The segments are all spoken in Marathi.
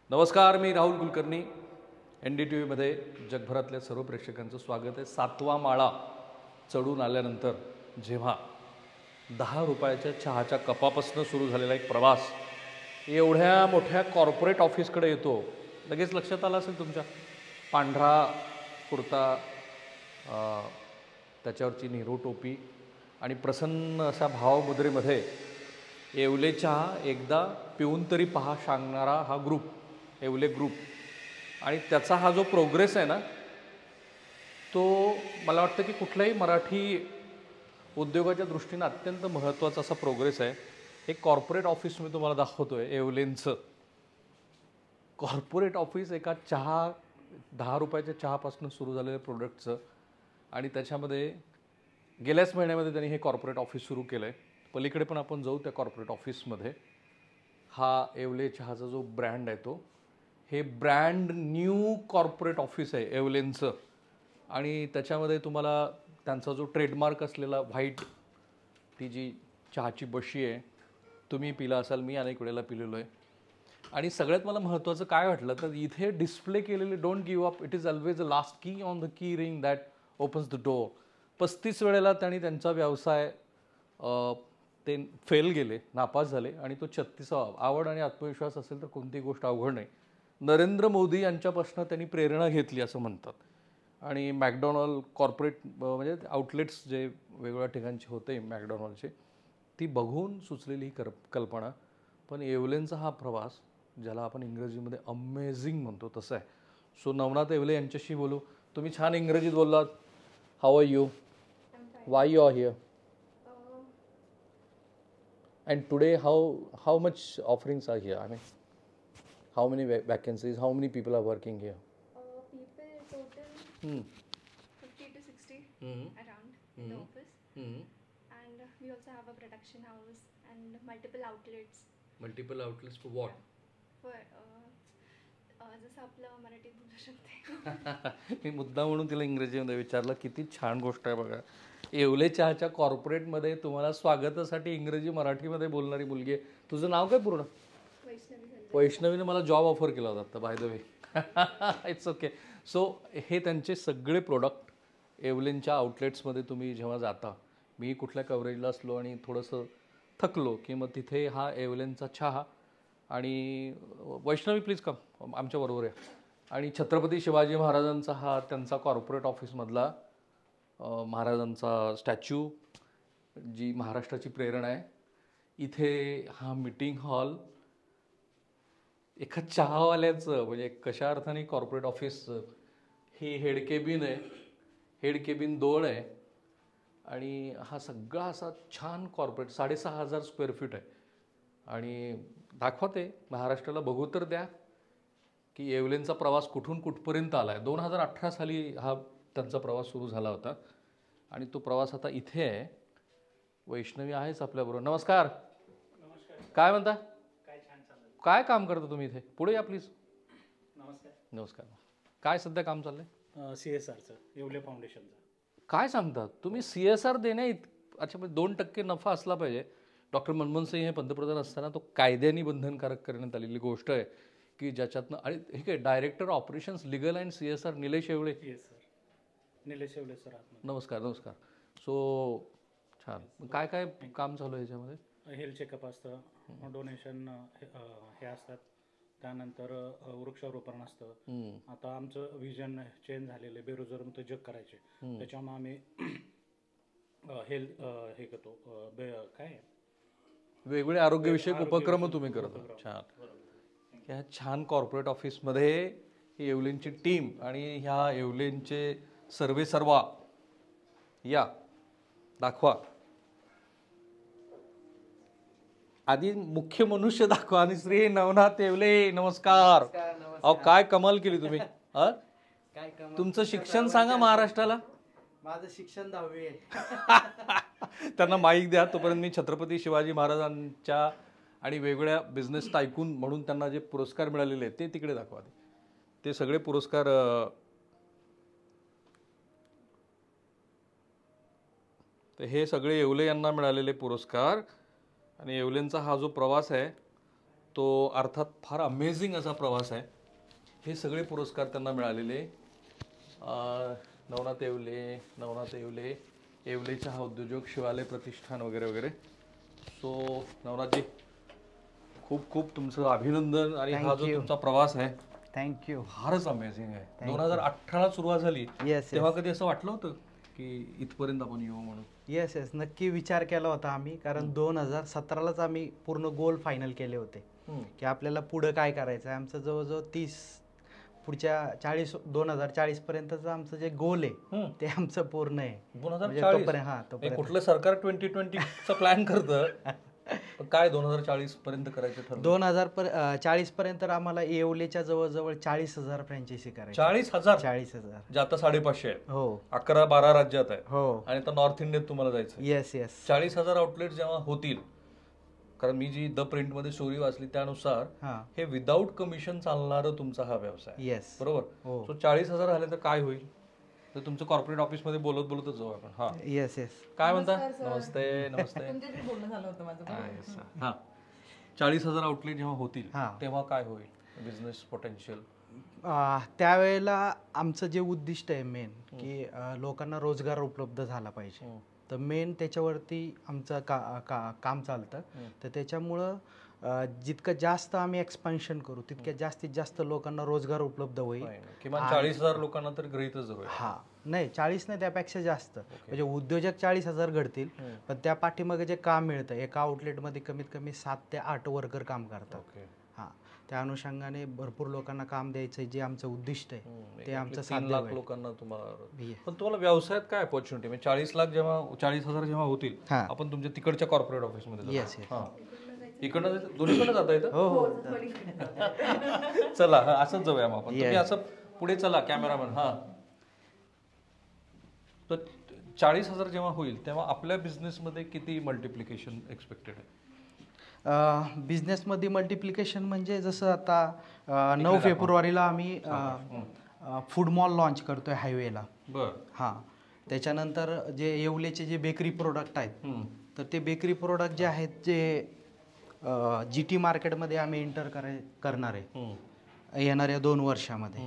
नमस्कार, मी राहुल कुलकर्णी. NDTVमध्ये जगभरातल्या सर्व प्रेक्षकांचं स्वागत आहे. 7वा माळा चढून आल्यानंतर जेव्हा 10 रुपयाच्या चहाच्या कपापासून सुरू झालेला एक प्रवास एवढ्या मोठ्या कॉर्पोरेट ऑफिसकडे येतो, लगेच लक्षात आलं असेल तुमच्या. पांढरा कुर्ता, त्याच्यावरची नेहरू टोपी आणि प्रसन्न अशा भावमुद्रेमध्ये येवले चहा एकदा पिऊन तरी पहा सांगणारा हा ग्रुप, येवले ग्रुप. आणि त्याचा हा जो प्रोग्रेस आहे ना, तो मला वाटतं की कुठल्याही मराठी उद्योगाच्या दृष्टीनं अत्यंत महत्त्वाचा असा प्रोग्रेस आहे. एक कॉर्पोरेट ऑफिस मी तुम्हाला दाखवतो आहे येवलेंचं. कॉर्पोरेट ऑफिस एका 10 रुपयाच्या चहापासून सुरू झालेल्या प्रोडक्टचं, आणि त्याच्यामध्ये गेल्याच महिन्यामध्ये त्यांनी हे कॉर्पोरेट ऑफिस सुरू केलं आहे. पलीकडे पण आपण जाऊ त्या कॉर्पोरेट ऑफिसमध्ये. हा येवले चहाचा जो ब्रँड आहे तो, हे ब्रँड न्यू कॉर्पोरेट ऑफिस आहे येवलेंचं. आणि त्याच्यामध्ये तुम्हाला त्यांचा जो ट्रेडमार्क असलेला व्हाईट, ती जी चहाची बशी आहे, तुम्ही पिला असाल, मी अनेक वेळेला पिलेलो आहे. आणि सगळ्यात मला महत्त्वाचं काय वाटलं तर इथे डिस्प्ले केलेले don't give up, it is always a last key on the key ring that opens the door. 35 वेळेला त्यांनी त्यांचा व्यवसाय ते फेल गेले, नापास झाले, आणि तो 36वा. आवड आणि आत्मविश्वास असेल तर कोणतीही गोष्ट अवघड नाही. नरेंद्र मोदी यांच्यापासून त्यांनी प्रेरणा घेतली असं म्हणतात. आणि मॅकडॉनल्ड कॉर्पोरेट म्हणजे आउटलेट्स जे वेगवेगळ्या ठिकाणचे होते मॅकडॉनल्डचे, ती बघून सुचलेली ही कल्पना. पण येवलेंचा हा प्रवास, ज्याला आपण इंग्रजीमध्ये अमेझिंग म्हणतो, तसं आहे. सो नवनाथ येवले यांच्याशी बोलू. तुम्ही छान इंग्रजीत बोललात. How are you? Why you are here? And today how much offerings are here? I mean, how many vacancies? How many people are working here? People total 50 to 60 around in the office. And we also have a production house and multiple outlets. Multiple outlets for what? For जसं आपलं मराठीत बोलू शकते. मी मुद्दा म्हणून तिला इंग्रजीमध्ये विचारलं. किती छान गोष्ट आहे बघा. येवले चहाच्या कॉर्पोरेटमध्ये तुम्हाला स्वागतासाठी इंग्रजी मराठीमध्ये बोलणारी मुलगी आहे. तुझं नाव काय पूर्ण? वैष्णवीने मला जॉब ऑफर केला होता आता, by the way. It's okay. So हे त्यांचे सगळे प्रोडक्ट येवलेंच्या आउटलेट्समध्ये तुम्ही जेव्हा जाता, मी कुठल्या कव्हरेजला असलो आणि थोडंसं थकलो की मग तिथे हा येवलेंचा चहा. आणि वैष्णवी प्लीज कम, आमच्याबरोबर आहे. आणि छत्रपती शिवाजी महाराजांचा हा त्यांचा कॉर्पोरेट ऑफिसमधला महाराजांचा स्टॅच्यू, जी महाराष्ट्राची प्रेरणा आहे. इथे हा मीटिंग हॉल एका चहावाल्याचं, म्हणजे कशा अर्थाने कॉर्पोरेट ऑफिसचं. ही हेड केबिन आहे, हेड केबिन 2 आहे. आणि हा सगळा असा छान कॉर्पोरेट 6,500 स्क्वेअर फीट आहे. आणि दाखवते महाराष्ट्राला बघू तर द्या की येवलेंचा प्रवास कुठून कुठपर्यंत आला आहे. 2018 साली हा त्यांचा प्रवास सुरू झाला होता आणि तो प्रवास आता इथे आहे. वैष्णवी आहेच आपल्याबरोबर. नमस्कार. काय म्हणता? काय काम करता तुम्ही इथे? पुढे या प्लीज. नमस्कार. नमस्कार. काय सध्या काम चाललंय? CSRचं, येवले फाउंडेशनचं. काय सांगता तुम्ही? CSR देण्या अच्छा, म्हणजे 2% नफा असला पाहिजे. डॉक्टर मनमोहन सिंग हे पंतप्रधान असताना तो कायद्याने बंधनकारक करण्यात आलेली गोष्ट आहे की ज्याच्यातनं. आणि हे काय, director operations legal and CSR Nilesh Yewale. Yes sir, Nilesh Yewale sir. नमस्कार. नमस्कार. सो छान. काय काय काम चालू आहे याच्यामध्ये? हेल्थ चेकअप असतं, डोनेशन हे असतात, त्यानंतर वृक्षारोपण असतं. आता आमचं व्हिजन चेंज झालेलं आहे, बेरोजगार जग करायचे. त्याच्यामुळे आम्ही हेल्थ हे करतो, काय वेगवेगळे आरोग्यविषयक उपक्रम तुम्ही करता. छान. ह्या छान कॉर्पोरेट ऑफिसमध्ये येवलेंची टीम आणि ह्या येवलेंचे सर्वा या दाखवा. आधी मुख्य मनुष्य दाखवा. आणि श्री नवनाथ येवले, नमस्कार. अहो काय कमाल केली तुम्ही. तुमचं शिक्षण सांगा महाराष्ट्राला. माझं शिक्षण 10वी आहे. त्यांना माईक द्या तोपर्यंत. मी छत्रपती शिवाजी महाराजांच्या आणि वेगवेगळ्या बिझनेस टायकून म्हणून त्यांना जे पुरस्कार मिळालेले आहेत ते तिकडे दाखवा. ते सगळे पुरस्कार तर हे सगळे येवले यांना मिळालेले पुरस्कार. आणि येवलेंचा हा जो प्रवास आहे तो अर्थात फार अमेझिंग असा प्रवास आहे. हे सगळे पुरस्कार त्यांना मिळालेले. नवनाथ येवले, येवले चहा उद्योजक, शिवालय प्रतिष्ठान वगैरे वगैरे. सो नवनाथजी, खूप खूप तुमचं अभिनंदन. आणि हा जो तुमचा प्रवास आहे थँक्यू. फारच अमेझिंग आहे. 2018 सुरुवात झाली तेव्हा कधी असं वाटलं होतं की इथपर्यंत आपण येऊ म्हणून? येस नक्की विचार केला होता आम्ही, कारण 2017लाच आम्ही पूर्ण गोल फायनल केले होते की आपल्याला पुढं काय करायचं आहे. आमचं जवळजवळ 30 पुढच्या 2040 पर्यंतचं आमचं जे गोल आहे ते आमचं पूर्ण आहे. 2040 कुठलं सरकार 2020चा प्लॅन करतं, काय 2040 पर्यंत करायचं ठरलं? 2040 पर्यंत आम्हाला येवलेच्या जवळजवळ 40,000 फ्रँचायझी करायची. 40,000? 40,000 जे आता 550 आहे. हो. 11-12 राज्यात आहे. हो. आणि आता नॉर्थ इंडियात तुम्हाला जायचं. येस 40,000 आउटलेट जेव्हा होतील, कारण मी जी द प्रिंट मध्ये स्टोरी वाचली त्यानुसार हे विदाऊट कमिशन चालणारं तुमचा हा व्यवसाय. येस बरोबर. सो 40,000 झाले तर काय होईल? तर तुमचं कॉर्पोरेट ऑफिस मध्ये बोलतच जाऊ आपण. हा येस काय म्हणता? नमस्ते. बोलणं झालं होतं माझं. हा 40,000 आउटलेट जेव्हा होतील तेव्हा काय होईल बिझनेस पोटेन्शियल? त्यावेळेला आमचं जे उद्दिष्ट आहे मेन की लोकांना रोजगार उपलब्ध झाला पाहिजे, तर मेन त्याच्यावरती आमचं काम चालतं. तर त्याच्यामुळं जितकं जास्त आम्ही एक्सपान्शन करू तितक्या जास्तीत जास्त लोकांना रोजगार उपलब्ध होईल. किमान 40,000 लोकांना तर गृहीतच धरू. हा नाही 40 नाही, त्यापेक्षा जास्त. म्हणजे उद्योजक 40,000 घडतील, पण त्या पाठीमागे जे काम मिळतं एका आउटलेटमध्ये कमीत कमी 7 ते 8 वर्कर काम करतात. हा त्या अनुषंगाने भरपूर लोकांना काम द्यायचं जे आमचं उद्दिष्ट आहे ते आमचं 3 लाख लोकांना तुम्हाला. पण तुम्हाला व्यवसायात काय अपॉर्च्युनिटी? म्हणजे 40,000 जेव्हा होतील आपण तुमच्या तिकडच्या कॉर्पोरेट ऑफिसमध्ये इकडनं दोन्हीकडनं जाता येतं. हो. चला असंच जाऊया मग आपण. तुम्ही असं पुढे चला कॅमेरामॅन. तर 40,000 जेव्हा होईल तेव्हा आपल्या बिझनेसमध्ये किती मल्टिप्लिकेशन एक्सपेक्टेड आहे? बिझनेसमध्ये मल्टिप्लिकेशन म्हणजे जसं आता 9 फेब्रुवारीला आम्ही फूड मॉल लॉन्च करतोय हायवेला. हां. त्याच्यानंतर जे येवलेचे जे बेकरी प्रोडक्ट आहेत तर ते बेकरी प्रोडक्ट जे आहेत जे GT मार्केटमध्ये आम्ही एंटर करणार आहे येणाऱ्या 2 वर्षामध्ये.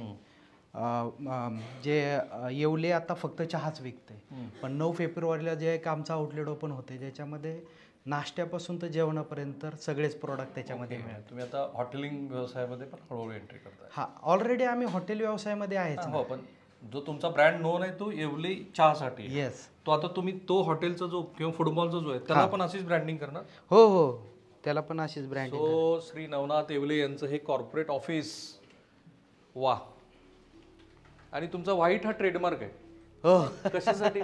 जे येवले आता फक्त चहाच विकते, पण 9 फेब्रुवारीला जे एक आमचं आउटलेट ओपन होते ज्याच्यामध्ये नाश्त्यापासून तर जेवणापर्यंत सगळेच प्रोडक्ट त्याच्यामध्ये मिळतात. तुम्ही आता हॉटेलिंग व्यवसायामध्ये पण हळूहळू एंट्री करताय? हा ऑलरेडी आम्ही हॉटेल व्यवसायामध्ये आहेच. हो, पण जो तुमचा ब्रँड नोन आहे तो येवले चहासाठी. येस. तो आता तुम्ही तो हॉटेलचा जो किंवा फुटबॉलचा जो आहे त्याला पण अशीच ब्रँडिंग करणार? हो त्याला पण अशीच ब्रँडिंग. सो श्री नवनाथ येवले यांचं हे कॉर्पोरेट ऑफिस. वा. आणि तुमचा व्हाईट हा ट्रेडमार्क आहे. हो. कशासाठी?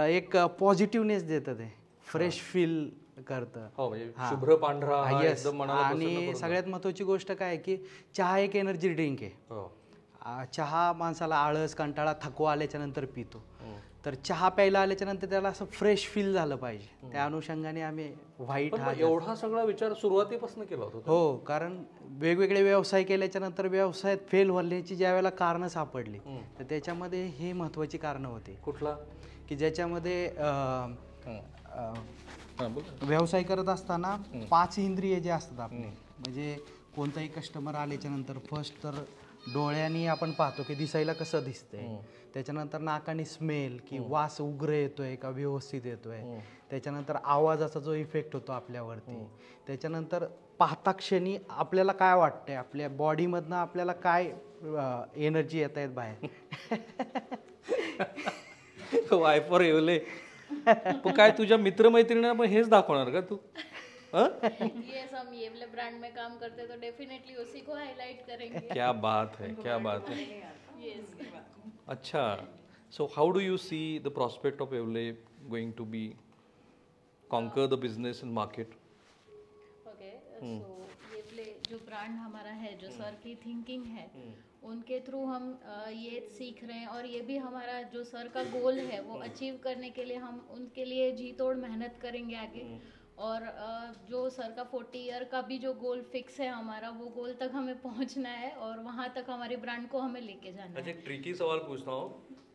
एक पॉझिटिव्हनेस देतं, ते फ्रेश फील करतं. हो, म्हणजे शुभ्र पांढरा एकदम मनाला प्रसन्न आणि करून सगळ्यात महत्त्वाची गोष्ट काय की चहा एक एनर्जी ड्रिंक आहे. चहा माणसाला आळस कंटाळा थकवा आल्याच्या नंतर पितो, तर चहा प्यायला आल्याच्या नंतर त्याला असं फ्रेश फील झालं पाहिजे. त्या अनुषंगाने आम्ही व्हाईट हा एवढा सगळा विचार सुरुवातीपासून केला होता. हो, कारण वेगवेगळे व्यवसाय केल्याच्या नंतर व्यवसायात फेल व्हायची ज्या वेळेला कारणं सापडली तर त्याच्यामध्ये हे महत्त्वाची कारणं होती. कुठला? की ज्याच्यामध्ये व्यवसाय करत असताना 5 इंद्रिय जे असतात आपले, म्हणजे कोणताही कस्टमर आल्याच्या नंतर फर्स्ट तर डोळ्यांनी आपण पाहतो की दिसायला कसं दिसतंय, त्याच्यानंतर नाकाने स्मेल की वास उग्र येतोय का व्यवस्थित येतोय, त्याच्यानंतर आवाजाचा जो इफेक्ट होतो आपल्यावरती, त्याच्यानंतर पाहता क्षणी आपल्याला काय वाटतंय, आपल्या बॉडीमधनं आपल्याला काय एनर्जी येत आहेत बाहेर. वायफर येवले काय तुझ्या मित्रमैत्रिणींना पण हेच दाखवणार का तू? यस, हम येवले ब्रांड में काम करते तो डेफिनेटली उसी को हाईलाइट करेंगे. क्या बात है, क्या बात है. यस. अच्छा, so how do you see the prospect of Yewale going to be conquer the business in market? Okay, so Yewale जो ब्रांड हमारा है, जो सर की थिंकिंग है, उनके थ्रू हम ये सीख रहे हैं, और ये भी हमारा जो सर का गोल है वो अचीव करने के लिए हम उनके लिए जी तोड़ मेहनत करेंगे आगे. और जो सर का 40 ईयर का भी जो गोल फिक्स है हमारा, वो गोल तक हमें पहुंचना है और वहाँ तक हमारी ब्रांड को हमें लेके जाना है. अच्छा, एक ट्रिकी सवाल पूछता हूँ.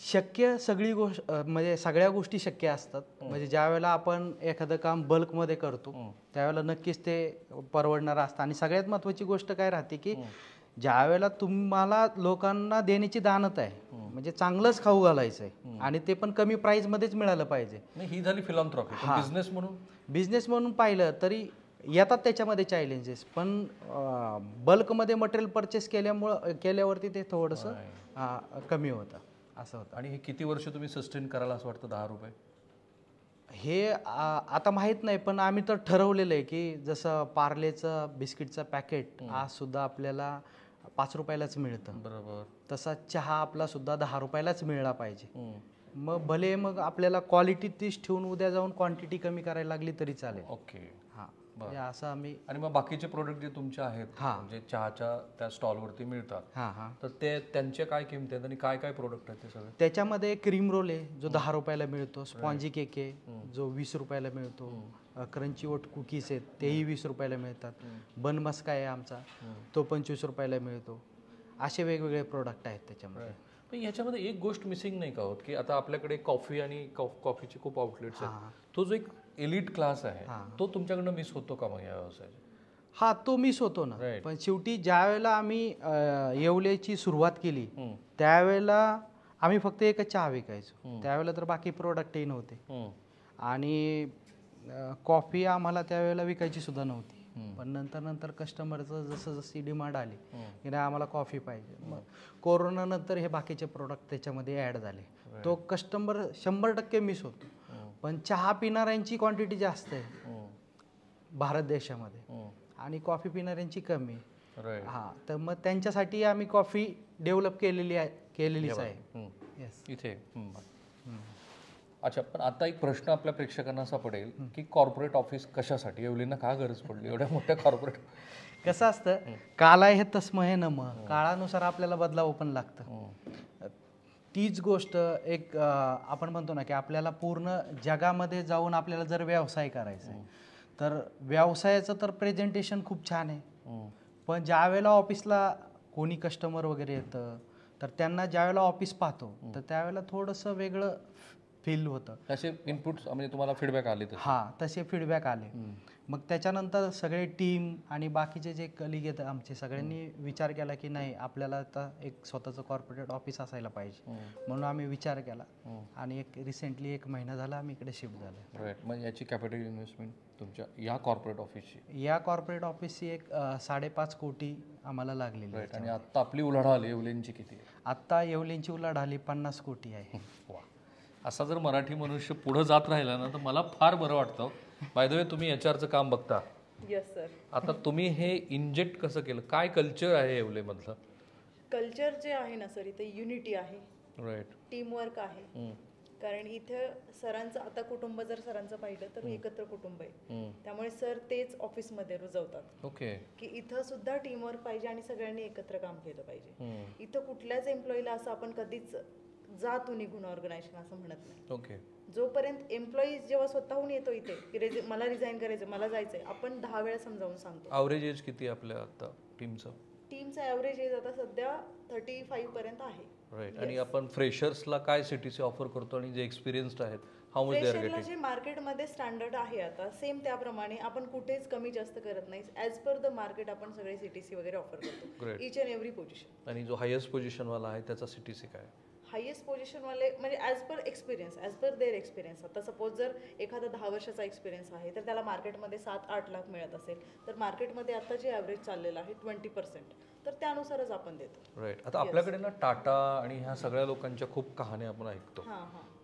शक्य सगळी गोष्ट म्हणजे सगळ्या गोष्टी शक्य असतात. म्हणजे ज्या वेळेला आपण एखादं काम बल्कमध्ये करतो त्यावेळेला नक्कीच ते परवडणारं असतं. आणि सगळ्यात महत्त्वाची गोष्ट काय राहते की ज्या वेळेला तुम्हाला लोकांना देण्याची दानत आहे, म्हणजे चांगलंच खाऊ घालायचं आहे आणि ते पण कमी प्राईजमध्येच मिळालं पाहिजे. ही झाली फिलॉन्थ्रॉपी. बिझनेस म्हणून बिझनेस म्हणून पाहिलं तरी येतात त्याच्यामध्ये चॅलेंजेस, पण बल्कमध्ये मटेरियल परचेस केल्यावरती ते थोडंसं कमी होतं, असं होतं. आणि हे किती वर्ष तुम्ही सस्टेन कराल असं वाटतं 10 रुपये? हे आता माहीत नाही, पण आम्ही तर ठरवलेलं आहे की जसं पार्लेचं बिस्किटचं पॅकेट आज सुद्धा आपल्याला 5 रुपयालाच मिळतं. बरोबर. तसा चहा आपला सुद्धा 10 रुपयालाच मिळाला पाहिजे. मग भले मग आपल्याला क्वालिटी तीच ठेवून उद्या जाऊन क्वांटिटी कमी करायला लागली तरी चालेल. ओके. हां, म्हणजे असं आम्ही. आणि मग बाकीचे प्रोडक्ट जे तुमचे आहेत म्हणजे चहाच्या त्या स्टॉलवरती मिळतात, हां, तर ते त्यांचे काय किंमत आहेत आणि काय काय प्रोडक्ट आहेत ते सगळे? त्याच्यामध्ये क्रीम रोल आहे जो 10 रुपयाला मिळतो, स्पॉन्जी केक आहे जो 20 रुपयाला मिळतो, क्रंची ओट कुकीज आहेत तेही 20 रुपयाला मिळतात, बन मस्का आहे आमचा तो 25 रुपयाला मिळतो. असे वेगवेगळे प्रोडक्ट आहेत त्याच्यामध्ये. पण याच्यामध्ये एक गोष्ट मिसिंग नाही का होत की आता आपल्याकडे कॉफी आणि कॉफीचे खूप आउटलेट्स आहेत, तो जो एक एलिट क्लास आहे तो तुमच्याकडनं मिस होतो का मग या व्यवसायाचा? हा, तो मिस होतो ना. पण शेवटी ज्या वेळेला आम्ही येवल्याची सुरुवात केली त्यावेळेला आम्ही फक्त एकच चहा विकायचो, त्यावेळेला तर बाकी प्रोडक्टही नव्हते आणि कॉफी आम्हाला त्यावेळेला विकायची सुद्धा नव्हती. पण नंतर कस्टमरचं जसं जशी डिमांड आली की नाही आम्हाला कॉफी पाहिजे, मग कोरोनानंतर हे बाकीचे प्रोडक्ट त्याच्यामध्ये ॲड झाले. तो कस्टमर 100% मिस होतो. पण चहा पिणाऱ्यांची क्वांटिटी जास्त आहे भारत देशामध्ये आणि कॉफी पिणाऱ्यांची कमी. हां, तर मग त्यांच्यासाठी आम्ही कॉफी डेव्हलप केलेलीच आहे. इथे अच्छा. पण आता एक प्रश्न आपल्या प्रेक्षकांना असा पडेल की कॉर्पोरेट ऑफिस कशासाठी? येवलेंना का गरज पडली एवढ्या मोठ्या कॉर्पोरेट? कसं असतं, काला हे तस्महे नम, काळानुसार आपल्याला बदलावं पण लागतं. तीच गोष्ट एक आपण म्हणतो ना की आपल्याला पूर्ण जगामध्ये जाऊन आपल्याला जर व्यवसाय करायचा आहे तर व्यवसायाचं तर प्रेझेंटेशन खूप छान आहे, पण ज्या वेळेला ऑफिसला कोणी कस्टमर वगैरे येतं तर त्यांना ज्या वेळेला ऑफिस पाहतो तर त्यावेळेला थोडंसं वेगळं फील होतं. तसे इनपुट्स म्हणजे तुम्हाला फीडबॅक आले? हां, तसे फीडबॅक आले. मग त्याच्यानंतर सगळे टीम आणि बाकीचे जे कलिग आहेत आमचे सगळ्यांनी विचार केला की नाही आपल्याला आता एक स्वतःचं कॉर्पोरेट ऑफिस असायला पाहिजे, म्हणून आम्ही विचार केला आणि एक रिसेंटली 1 महिना झाला आम्ही इकडे शिफ्ट झालो. राईट. मग याची कॅपिटल इन्व्हेस्टमेंट तुमच्या या कॉर्पोरेट ऑफिसची? या कॉर्पोरेट ऑफिसची एक 5.5 कोटी आम्हाला लागलेली. राईट. आणि आत्ता आपली उलाढाल येवलेंची किती आहे? आत्ता येवलेंची उलाढाल 50 कोटी आहे. वा. असा जर मराठी मनुष्य पुढे जात राहिला ना तर मला फार बरं वाटतं. बाय द वे तुम्ही एचआरचं काम बघता. Yes sir. आता तुम्ही हे इंजेक्ट कसं केलं? काय कल्चर आहे येवलेमधलं? कल्चर जे आहे ना सर, इथे युनिटी आहे, राईट, टीमवर्क आहे. कारण इथे सरांचं आता कुटुंब जर सरांचं पाहिलं तर एकत्र कुटुंब आहे, त्यामुळे सर तेच ऑफिसमध्ये रुजवतात. ओके. की इथं सुद्धा टीमवर्क पाहिजे आणि सगळ्यांनी एकत्र काम केलं पाहिजे. इथं कुठल्याच एम्प्लॉईला असं आपण कधीच जा तू निघून ऑर्गनायझेशन असं म्हणत नाही. ओके. जोपर्यंत एम्प्लॉई जेव्हा स्वतःहून येतो इथे की मला रिझाईन करायचं, मला जायचंय, आपण 10 वेळा समजावून सांगतो. ॲव्हरेज एज किती आपल्या आता टीमचं? ॲव्हरेज एज आता सध्या 35 पर्यंत आहे. राईट. आणि आपण फ्रेशर्सला काय सिटीसी ऑफर करतो आणि जे एक्सपिरियन्स्ड आहेत हाऊ मच दे आर फ्रेशरला गेटिंग? जे मार्केटमध्ये स्टँडर्ड आहे आता सेम त्याप्रमाणे आपण कुठेच कमी जास्त करत नाही. ॲज पर द मार्केट आपण सगळे सीटीसी वगैरे ऑफर करतो, इच अँड एव्हरी पोझिशन. आणि जो हायेस्ट पोझिशनवाला आहे त्याचा सीटीसी काय? हायेस्ट पोझिशनवाले म्हणजे as per experience, as per their experience. आता सपोज जर एखादा 10 वर्षाचा एक्सपिरियन्स आहे तर त्याला मार्केटमध्ये 7-8 लाख मिळत असेल तर मार्केटमध्ये आता जे ॲव्हरेज चाललेलं आहे 20%, तर त्यानुसारच आपण देतो. राईट. आता आपल्याकडे ना टाटा आणि ह्या सगळ्या लोकांच्या खूप कहाण्या आपण ऐकतो.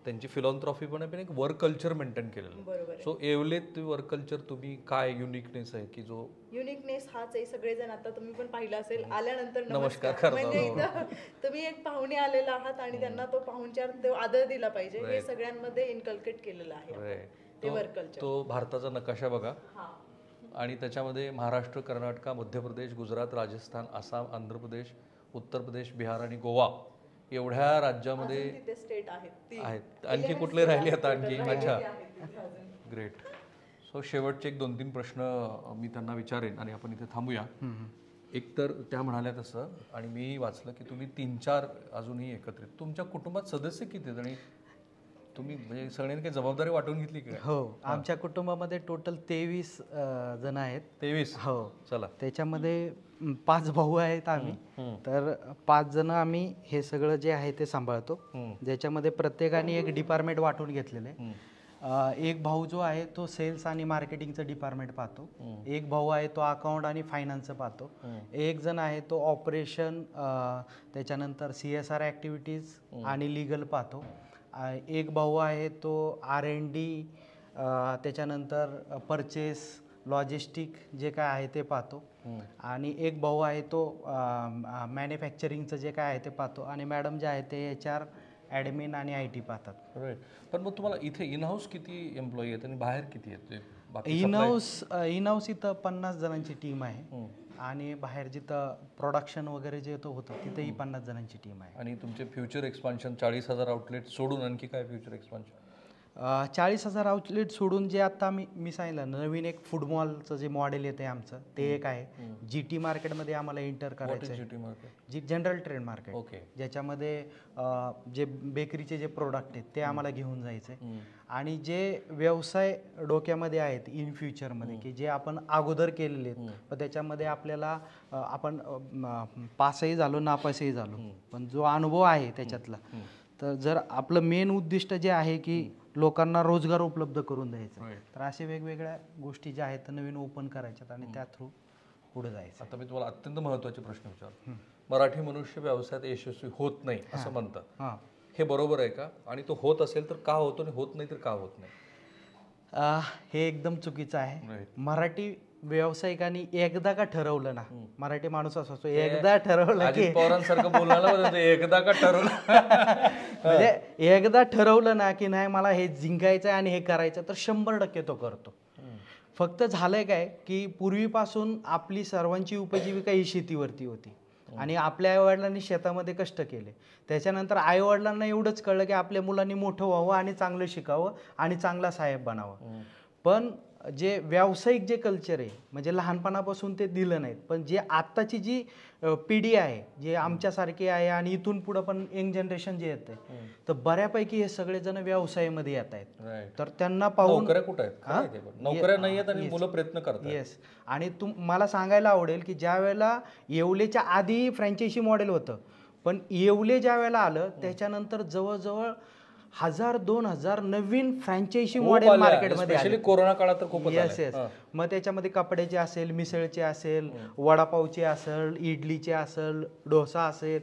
त्यांची फिलॉन्थ्रॉफी पण आहे, पण एक वर्क कल्चर मेंटेन केलेलं. बरोबर. सो येवलेत वर्क कल्चर तुम्ही काय युनिकनेस आहे की जो? युनिकनेस हाच आहे, सगळेजण आता तुम्ही पण पाहिलं असेल आल्यानंतर नमस्कार नमस्कार म्हणजे इथं तुम्ही एक पाहुणे आलेला आहात आणि त्यांना तो पाहुणचार तो आदर दिला पाहिजे, हे सगळ्यांमध्ये इनकल्केट केलेलं आहे. ते वर्क कल्चर. तो भारताचा नकाशा बघा आणि त्याच्यामध्ये महाराष्ट्र, कर्नाटक, मध्य प्रदेश, गुजरात, राजस्थान, आसाम, आंध्र प्रदेश, उत्तर प्रदेश, बिहार आणि गोवा एवढ्या राज्यामध्ये स्टेट आहेत. आणखी कुठले राहिले आता आणखी? अच्छा, ग्रेट. सो शेवटचे एक 2-3 प्रश्न मी त्यांना विचारेन आणि आपण इथे थांबूया. एक तर त्या म्हणाल्या तसं, आणि मी वाचलं की तुम्ही 3-4 अजूनही एकत्रित. तुमच्या कुटुंबात सदस्य किती आहेत आणि तुम्ही म्हणजे सगळ्यांनी काही जबाबदारी वाटून घेतली की काय? हो, आमच्या कुटुंबामध्ये टोटल 23 जण आहेत. 23. हो, चला. त्याच्यामध्ये 5 भाऊ आहेत आम्ही. तर 5 जण आम्ही हे सगळं जे आहे ते सांभाळतो. ज्याच्यामध्ये प्रत्येकाने एक डिपार्टमेंट वाटून घेतलेलं आहे. एक भाऊ जो आहे तो सेल्स आणि मार्केटिंगचं डिपार्टमेंट पाहतो. एक भाऊ आहे तो अकाउंट आणि फायनान्सचं पाहतो. एक जण आहे तो ऑपरेशन, त्याच्यानंतर CSR ॲक्टिव्हिटीज आणि लीगल पाहतो. एक भाऊ आहे तो R&D, त्याच्यानंतर परचेस, लॉजिस्टिक जे काय आहे ते पाहतो. आणि एक भाऊ आहे तो मॅन्युफॅक्चरिंगचं जे काय आहे ते पाहतो. आणि मॅडम जे आहे ते HR, ॲडमिन आणि IT पाहतात. राईट. पण मग तुम्हाला इथे इन हाऊस किती एम्प्लॉई आहेत आणि बाहेर किती आहेत? इन हाऊस इथं 50 जणांची टीम आहे. आणि बाहेर जिथं प्रोडक्शन वगैरे जे होतं तिथेही 50 जणांची टीम आहे. आणि तुमचे फ्युचर एक्सपान्शन 40,000 आउटलेट सोडून आणखी काय फ्युचर एक्सपान्शन? 40,000 आउटलेट सोडून जे आता मी सांगितलं नवीन एक फूड मॉलचं जे मॉडेल येते आमचं ते एक आहे. GT मार्केटमध्ये आम्हाला एंटर करायचं आहे. GT market? General trade market. Okay. ज्याच्यामध्ये जे बेकरीचे जे प्रोडक्ट आहेत ते आम्हाला घेऊन जायचे. आणि जे व्यवसाय डोक्यामध्ये आहेत इन फ्युचरमध्ये की जे आपण अगोदर केलेले आहेत, पण त्याच्यामध्ये आपल्याला आपण पासही झालो नापासही झालो, पण जो अनुभव आहे त्याच्यातला, तर जर आपलं मेन उद्दिष्ट जे आहे की लोकांना रोजगार उपलब्ध करून द्यायचा, तर असे वेगवेगळ्या गोष्टी ज्या आहेत नवीन ओपन करायच्यात आणि त्या थ्रू पुढे जायचं. आता मी तुम्हाला अत्यंत महत्त्वाचे प्रश्न विचारतो. मराठी मनुष्य व्यवसायात यशस्वी होत नाही असं म्हणतात, हे बरोबर आहे का? आणि तो होत असेल तर का होतो आणि होत नाही तर का होत नाही? हे एकदम चुकीचं आहे. मराठी व्यावसायिकांनी एकदा का ठरवलं ना, मराठी माणूस असतो एकदा ठरवलं की पवारांसारखं बोलायला एकदा का ठरवलं म्हणजे एकदा ठरवलं ना की नाही मला हे जिंकायचं आणि हे करायचं, तर 100% तो करतो. फक्त झालंय काय की पूर्वीपासून आपली सर्वांची उपजीविका ही शेतीवरती होती आणि आपल्या आईवडिलांनी शेतामध्ये कष्ट केले. त्याच्यानंतर आईवडिलांना एवढंच कळलं की आपल्या मुलांनी मोठं व्हावं आणि चांगलं शिकावं आणि चांगला साहेब बनावं. पण जे व्यावसायिक जे कल्चर आहे म्हणजे लहानपणापासून ते दिलं नाहीत, पण जे आत्ताची जी पिढी आहे जे आमच्यासारखी आहे आणि इथून पुढं पण यंग जनरेशन जे येत आहे, तर बऱ्यापैकी हे सगळेजण व्यवसायामध्ये येत आहेत. तर त्यांना पाहून नोकऱ्या कुठं आहेत? नोकऱ्या नाही आहेत आणि मुलं प्रयत्न करतात. येस. आणि मला सांगायला आवडेल की ज्या वेळेला येवलेच्या आधी फ्रँचायझी मॉडेल होतं, पण येवले ज्या वेळेला आलं त्याच्यानंतर जवळजवळ 1000-2000 नवीन फ्रँचायझी मॉडेल मार्केटमध्ये आले. कोरोना काळात तर खूप. येस. मग त्याच्यामध्ये कपड्याचे असेल, मिसळचे असेल, वडापावचे असेल, इडलीचे असेल, डोसा असेल,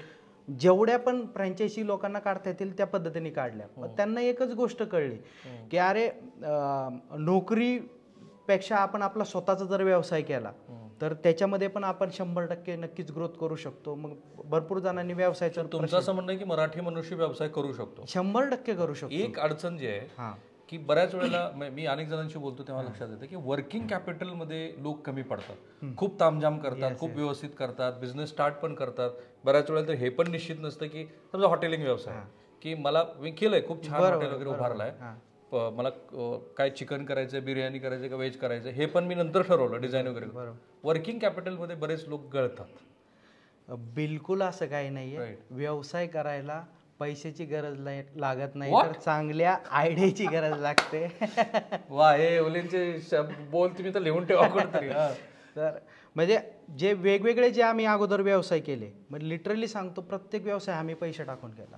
जेवढ्या पण फ्रँचायझी लोकांना काढता येतील त्या पद्धतीने काढल्या. पण त्यांना एकच गोष्ट कळली की अरे नोकरीपेक्षा आपण आपला स्वतःचा जर व्यवसाय केला तर त्याच्यामध्ये पण आपण 100% नक्कीच ग्रोथ करू शकतो. मग भरपूर जणांनी व्यवसाय. तुमचं असं म्हणणं आहे की मराठी मनुष्य व्यवसाय करू शकतो? 100% करू शकतो. एक अडचण जी आहे की बऱ्याच वेळेला मी अनेक जणांशी बोलतो तेव्हा लक्षात येतं की वर्किंग कॅपिटलमध्ये लोक कमी पडतात, खूप तामझाम करतात, खूप व्यवस्थित करतात, बिझनेस स्टार्ट पण करतात. बऱ्याच वेळेला तर हे पण निश्चित नसतं की समजा हॉटेलिंग व्यवसाय की मी केलंय, खूप छान हॉटेल वगैरे उभारलाय, मला काय चिकन करायचंय, बिर्याणी करायचं का व्हेज करायचं हे पण मी नंतर ठरवलं, डिझाईन वगैरे. वर्किंग कॅपिटलमध्ये बरेच लोक गळतात. बिलकुल असं काही नाहीये. व्यवसाय करायला पैशाची गरज लागत नाही, तर चांगल्या आयडियाची गरज लागते. वा, हे ओलेंचे बोल तुम्ही तर लिहून ठेवा कुठेतरी. तर म्हणजे जे वेगवेगळे जे आम्ही अगोदर व्यवसाय केले, म्हणजे लिटरली सांगतो प्रत्येक व्यवसाय आम्ही पैसे टाकून केला,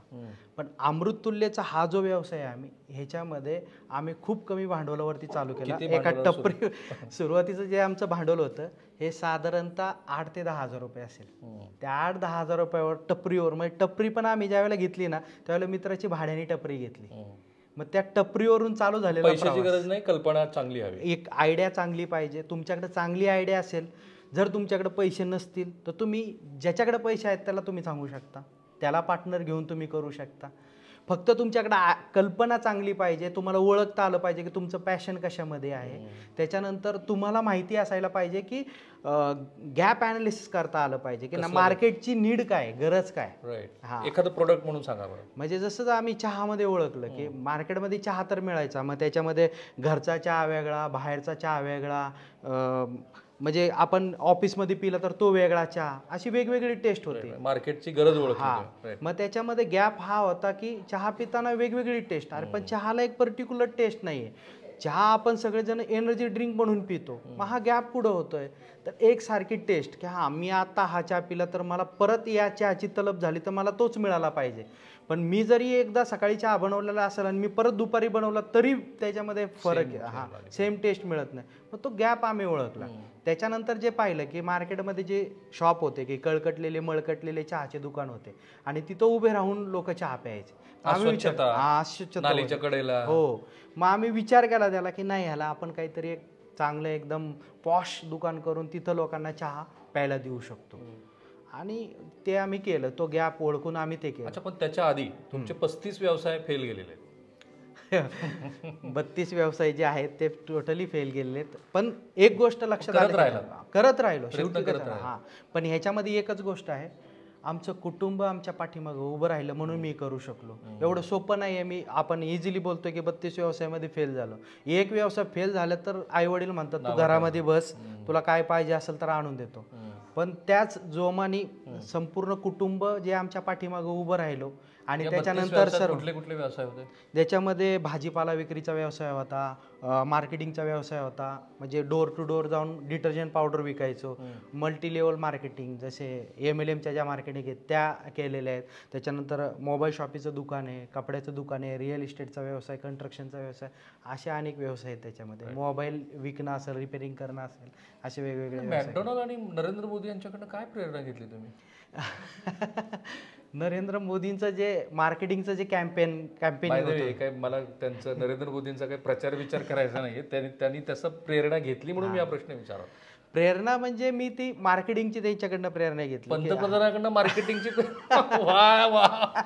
पण अमृततुल्यचा हा जो व्यवसाय आहे ह्याच्यामध्ये आम्ही खूप कमी भांडवलावरती चालू केला. एका टपरी सुरुवातीचं जे आमचं भांडवल होतं हे साधारणतः 8 ते 10 हजार रुपये असेल. त्या 8-10 हजार रुपयावर टपरीवर, म्हणजे टपरी पण आम्ही ज्या वेळेला घेतली ना त्यावेळेला मित्राची भाड्याने टपरी घेतली. मग त्या टपरीवरून चालू झालेला पैशाची गरज नाही, कल्पना चांगली हवी, एक आयडिया चांगली पाहिजे. तुमच्याकडे चांगली आयडिया असेल, जर तुमच्याकडे पैसे नसतील तर तुम्ही ज्याच्याकडे पैसे आहेत त्याला तुम्ही सांगू शकता, त्याला पार्टनर घेऊन तुम्ही करू शकता. फक्त तुमच्याकडे कल्पना चांगली पाहिजे, तुम्हाला ओळखता आलं पाहिजे की तुमचं पॅशन कशामध्ये आहे. त्याच्यानंतर तुम्हाला माहिती असायला पाहिजे की गॅप ॲनालिसिस करता आलं पाहिजे की मार्केटची नीड काय, गरज काय. एखादं प्रोडक्ट म्हणून सांगा बरं. म्हणजे जसं आम्ही चहामध्ये ओळखलं की मार्केटमध्ये चहा तर मिळायचा, मग त्याच्यामध्ये घरचा चहा वेगळा, बाहेरचा चहा वेगळा, म्हणजे आपण ऑफिसमध्ये पिला तर तो वेगळा चहा, अशी वेगवेगळी टेस्ट होते. मार्केटची गरज ओळखली हा तुम्ही. Right. मग त्याच्यामध्ये गॅप हा होता की चहा पिताना वेगवेगळी टेस्ट, अरे पण चहाला एक पर्टिक्युलर टेस्ट नाहीये. चहा आपण सगळेजण एनर्जी ड्रिंक म्हणून पितो, मग हा गॅप पुढं होतोय. तर एक सारखी टेस्ट की हा मी आता हा चहा पिला तर मला परत या चहाची तलब झाली तर मला तोच मिळाला पाहिजे. पण मी जरी एकदा सकाळी चहा बनवलेला असेल आणि मी परत दुपारी बनवला तरी त्याच्यामध्ये फरक आहे, हा सेम टेस्ट मिळत नाही. मग तो गॅप आम्ही ओळखला. त्याच्यानंतर जे पाहिलं की मार्केटमध्ये जे शॉप होते की कळकटलेले मळकटलेले चहाचे दुकान होते आणि तिथं उभे राहून लोक चहा प्यायचे. अस्वच्छता, नालीच्या कडेला. हो, मग आम्ही विचार केला त्याला की नाही, ह्याला आपण काहीतरी एक चांगलं एकदम पॉश दुकान करून तिथं लोकांना चहा प्यायला देऊ शकतो. आणि ते आम्ही केलं, तो गॅप ओळखून आम्ही ते केलं. अच्छा, पण त्याच्या आधी तुमचे 35 व्यवसाय फेल गेलेले आहेत. 32 व्यवसाय जे आहेत ते टोटली फेल गेलेले आहेत. पण एक गोष्ट लक्षात करत राहिलो शेवटी हा. पण ह्याच्यामध्ये एकच गोष्ट आहे, आमचं कुटुंब आमच्या पाठीमागं उभं राहिलं म्हणून मी करू शकलो. एवढं सोपं नाही आहे. आपण इझिली बोलतोय की 32 व्यवसायामध्ये फेल झालं. एक व्यवसाय फेल झालं तर आई वडील म्हणतात तू घरामध्ये बस, तुला काय पाहिजे असेल तर आणून देतो. पण त्याच जोमाने संपूर्ण कुटुंब जे आमच्या पाठीमागं उभं राहिलो. आणि त्याच्यानंतर सर कुठले व्यवसाय होते त्याच्यामध्ये? भाजीपाला विक्रीचा व्यवसाय होता, मार्केटिंगचा व्यवसाय होता, म्हणजे डोर टू डोर जाऊन डिटर्जंट पावडर विकायचो. मल्टी लेवल मार्केटिंग, जसे MLMच्या ज्या मार्केटिंग आहेत त्या केलेल्या आहेत. त्याच्यानंतर मोबाईल शॉपीचं दुकान आहे, कपड्याचं दुकान आहे, रिअल इस्टेटचा व्यवसाय, कन्स्ट्रक्शनचा व्यवसाय, असे अनेक व्यवसाय आहेत त्याच्यामध्ये. मोबाईल विकणं असेल, रिपेरिंग करणं असेल, असे वेगवेगळे. मॅकडोनाल्ड आणि नरेंद्र मोदी यांच्याकडनं काय प्रेरणा घेतली तुम्ही? नरेंद्र मोदींचं जे मार्केटिंगचं जे कॅम्पेन काय मला त्यांचं नरेंद्र मोदींचा काही प्रचार विचार करायचा नाही, त्यांनी तसं प्रेरणा घेतली म्हणून मी हा प्रश्न विचारला. प्रेरणा म्हणजे मी ती मार्केटिंगची त्यांच्याकडनं प्रेरणा घेतली. पंतप्रधानाकडनं मार्केटिंगची. वा वा,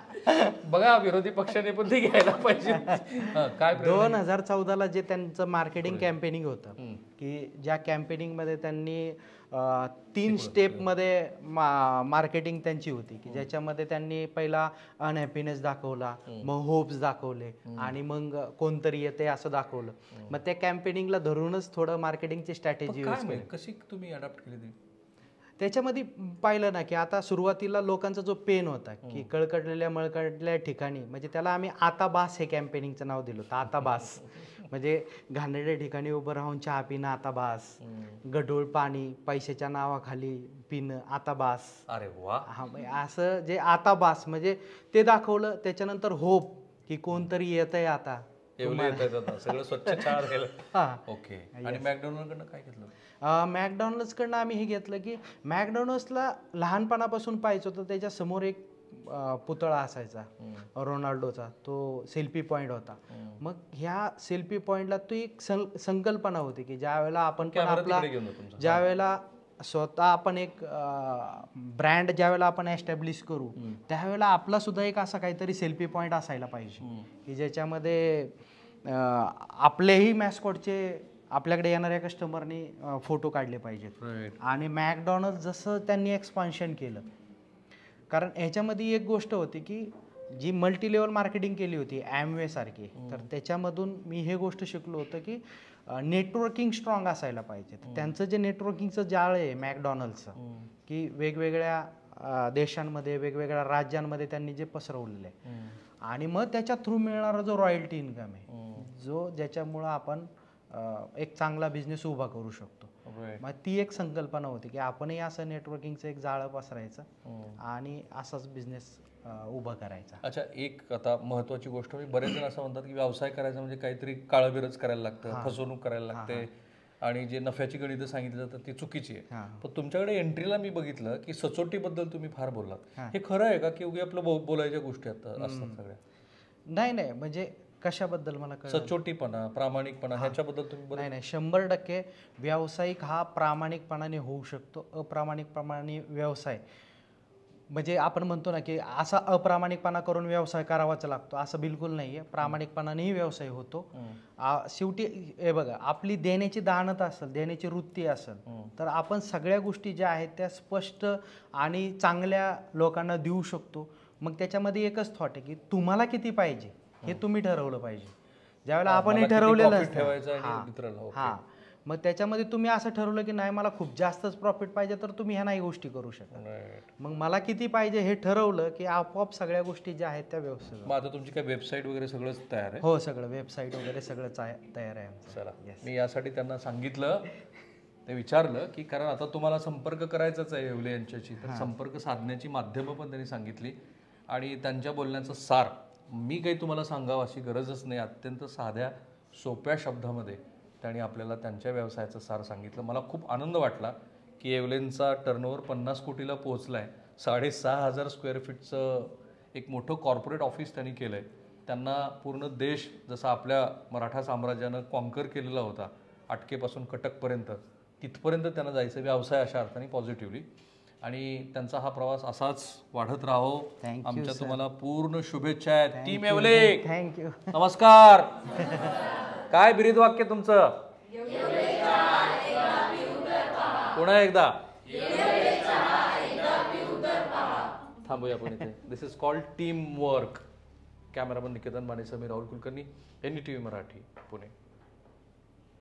बघा विरोधी पक्षाने पण ती घ्यायला पाहिजे. काय 2014ला जे त्यांचं मार्केटिंग कॅम्पेनिंग होतं की ज्या कॅम्पेनिंग मध्ये त्यांनी 3 स्टेपमध्ये मार्केटिंग त्यांची होती की ज्याच्यामध्ये त्यांनी पहिला अनहॅपीनेस दाखवला, मग होप्स दाखवले आणि मग कोणतरी येते असं दाखवलं. मग त्या कॅम्पेनिंगला धरूनच थोडं मार्केटिंगची स्ट्रॅटेजी कशी तुम्ही अडॉप्ट केली ती? त्याच्यामध्ये पाहिलं ना की आता सुरुवातीला लोकांचा जो पेन होता की कळकटलेल्या मळकटलेल्या ठिकाणी, म्हणजे त्याला आम्ही आता बास हे कॅम्पेनिंगचं नाव दिलं होतं. आता बास म्हणजे घाणेरड्या ठिकाणी उभं राहून चहा पिणं आता बास, गढूळ पाणी पैशाच्या नावाखाली पिणं आता बास. अरे वा. हा, असं जे आता बास म्हणजे ते दाखवलं. त्याच्यानंतर होप की कोणतरी येतंय आता, सगळं स्वच्छ चहा. ओके. आणि मॅकडोनल्डकडनं काय घेतलं? मॅकडॉनल्ड्सकडनं आम्ही हे घेतलं की मॅकडॉनल्ड्सला लहानपणापासून पाहायचं होतं. त्याच्या समोर एक पुतळा असायचा रोनाल्डोचा, तो सेल्फी पॉइंट होता. मग ह्या सेल्फी पॉइंटला तो एक संकल्पना होती की ज्या वेळेला आपण पण आपला, ज्या वेळेला स्वतः आपण एक ब्रँड ज्या वेळेला आपण एस्टॅब्लिश करू त्यावेळेला आपला सुद्धा एक असा काहीतरी सेल्फी पॉइंट असायला पाहिजे की ज्याच्यामध्ये आपलेही मॅस्कॉटचे आपल्याकडे येणाऱ्या कस्टमरनी फोटो काढले पाहिजेत. आणि मॅकडॉनल्ड जसं त्यांनी एक्सपान्शन केलं, कारण ह्याच्यामध्ये एक गोष्ट होती की जी मल्टी लेवल मार्केटिंग केली होती ॲमवे सारखी, तर त्याच्यामधून मी हे गोष्ट शिकलो होतं की नेटवर्किंग स्ट्रॉंग असायला पाहिजे. त्यांचं जे नेटवर्किंगचं जाळ आहे मॅकडॉनल्डचं की वेगवेगळ्या देशांमध्ये वेगवेगळ्या राज्यांमध्ये त्यांनी जे पसरवलेलं आहे, आणि मग त्याच्या थ्रू मिळणारा जो रॉयल्टी इन्कम आहे जो ज्याच्यामुळं आपण एक चांगला बिझनेस उभा करू शकतो. मग ती एक संकल्पना होती की आपणही असं नेटवर्किंगचं एक जाळं पसरायचं आणि असाच बिझनेस उभा करायचा. अच्छा, एक आता महत्वाची गोष्ट, बरेच जण असं म्हणतात की व्यवसाय करायचा म्हणजे काहीतरी काळबिरच करायला लागतं, फसवणूक करायला लागते आणि जे नफ्याची गणितं सांगितली जातात ती चुकीची आहे. पण तुमच्याकडे एंट्रीला मी बघितलं की सचोटीबद्दल तुम्ही फार बोललात. हे खरं आहे का की उगी आपलं बोलायच्या गोष्टी असतात सगळ्या? नाही, म्हणजे कशाबद्दल मला सचोटीपणा, प्रामाणिकपणा ह्याच्याबद्दल तुम्ही? नाही, 100% व्यावसायिक हा प्रामाणिकपणाने होऊ शकतो. अप्रामाणिकपणाने व्यवसाय म्हणजे आपण म्हणतो ना की असा अप्रामाणिकपणा करून व्यवसाय करावाच लागतो, असं बिलकुल नाही आहे. प्रामाणिकपणानेही व्यवसाय होतो. शेवटी हे बघा, आपली देण्याची दानत असेल, देण्याची वृत्ती असेल तर आपण सगळ्या गोष्टी ज्या आहेत त्या स्पष्ट आणि चांगल्या लोकांना देऊ शकतो. मग त्याच्यामध्ये एकच थॉट आहे की तुम्हाला किती पाहिजे हे तुम्ही ठरवलं पाहिजे. ज्यावेळेला आपण हे ठरवलेलं असतं, मग त्याच्यामध्ये तुम्ही असं ठरवलं की नाही मला खूप जास्तच प्रॉफिट पाहिजे तर तुम्ही ह्या नाही गोष्टी करू शकत. मग मला किती पाहिजे हे ठरवलं की आपोआप सगळ्या गोष्टी ज्या आहेत त्या व्यवस्थित. मग आता तुमची काय वेबसाईट वगैरे सगळंच तयार आहे? हो, सगळं वेबसाईट वगैरे सगळं तयार आहे आमचं. चला, मी यासाठी त्यांना सांगितलं, ते विचारलं की कारण आता तुम्हाला संपर्क करायचाच आहे येवले यांच्याशी, तर संपर्क साधण्याची माध्यमं पण त्यांनी सांगितली आणि त्यांच्या बोलण्याचं सार मी काही तुम्हाला सांगावं अशी गरजच नाही. अत्यंत साध्या सोप्या शब्दामध्ये त्यांनी आपल्याला त्यांच्या व्यवसायाचं सार सांगितलं. मला खूप आनंद वाटला की येवलेंचा टर्नओव्हर 50 कोटीला पोहोचला आहे. 6,500 स्क्वेअर फीटचं एक मोठं कॉर्पोरेट ऑफिस त्यांनी केलं आहे. त्यांना पूर्ण देश जसा आपल्या मराठा साम्राज्यानं कॉन्कर केलेला होता अटकेपासून कटकपर्यंत, तिथपर्यंत त्यांना जायचं व्यवसाय अशा अर्थाने पॉझिटिव्हली. आणि त्यांचा हा प्रवास असाच वाढत राहो. आमच्या तुम्हाला पूर्ण शुभेच्छा आहेत. Team Yewale, thank you. नमस्कार. काय ब्रीद वाक्य तुमचं? पुन्हा एकदा थांबूया आपण इथे. This is called team work. Cameraman Niketan मानेसह मी राहुल कुलकर्णी, NDTV मराठी, पुणे.